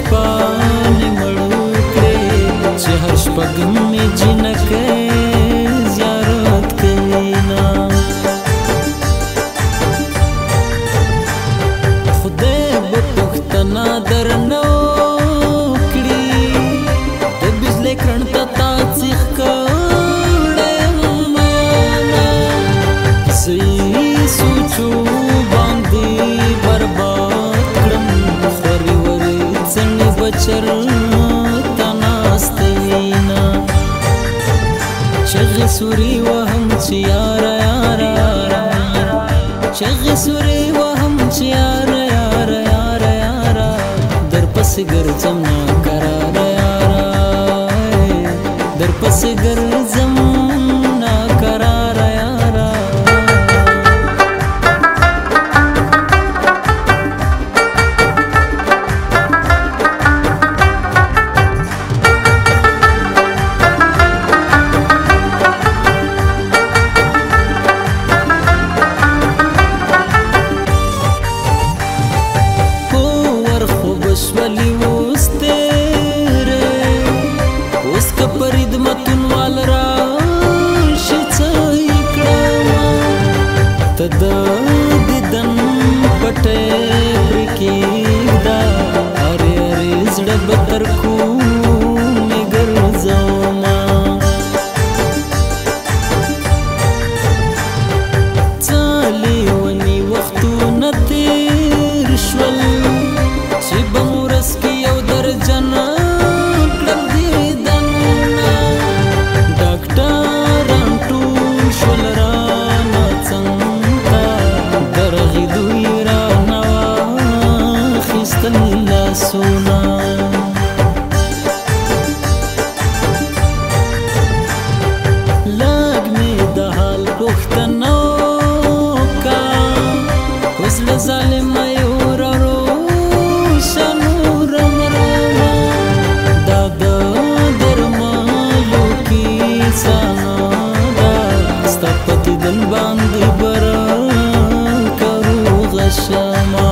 پانے مڑکڑے چه هر شپږم می جنکه زیارت کینا خدای به پختنا درنو کړي د بجلی کرن ته تا څخ کړه معنا صحیح سوچو باندې برباد کړم خوري وري څنګه بچر تناستینا چغ سوري وهم چې یارا یارا چغ سوري وهم چې یارا یارا یارا یارا در پس ګرځم نا قرار یارا در پس ګرځم نا قرار یارا ولی اوس تیرے اوس که پرید متون وال راشي څه کړم ته د دیدن پټې پرې کېږده ارې ارې زړه به تر کومې ګرځومه څه لیوني وختونه تېر شول چې بمورس کې یو درجن کړل دیدنونه ډاکټران ټول شول رانه څنګه درغې دوی رانه واخیستل لاسونه لږ مې د حال پوښتنه وکړه اوس له ظالمه یو دل باندې برا کرو غشما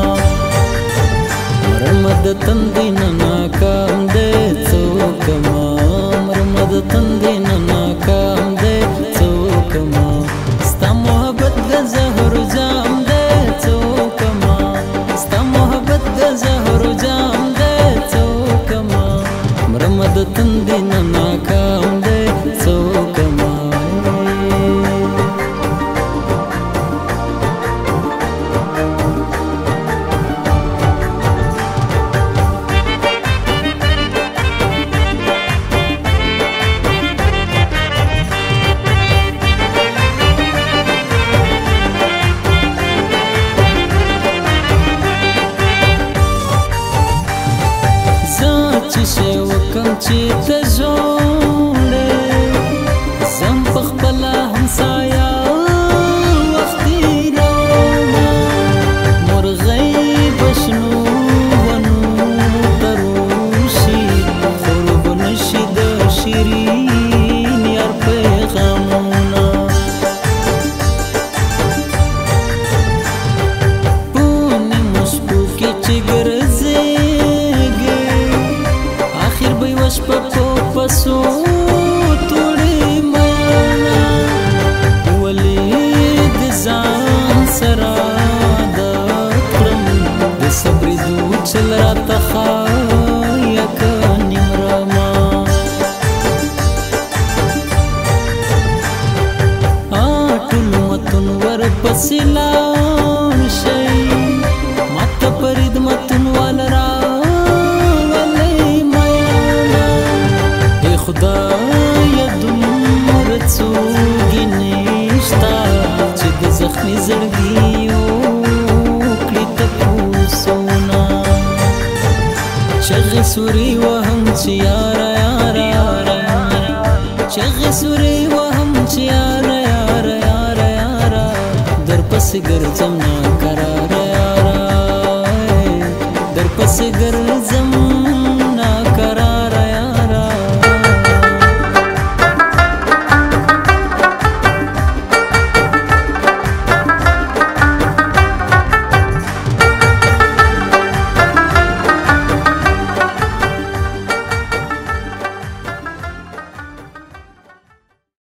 مرمد تندین ناکام دے څوکما مرمد تندین ناکام دے څوکما ستا محبت د زهر جام دے څوکما ستا محبت د زهر جام دے څوکما مرمد تندین ناکام دے څوکما چې وکم چې ته جوړې زم په خپله همسایه وختي رومه مرغۍ به شنو ونو ته روشي خور به نشي د شیرین یار پیغامونه په نیمو شپو کې چې ګرځې شپه په پسو توړې میانا ولې د ځان سره عادت کړم د صبر دود چل راته ښایه که نیمرما ټول متون ورپسې لاړ شئ ماته پرید متون وال خدای دومره څوګې نشته چې د زخمي زړګي وکړي تپوسونه چغې سوري وهم چې یاره یاره چغې سوري وهم چې یاره یاره یاره یاره در پسې ګرځم نا قراره یاره در پسې ګرځم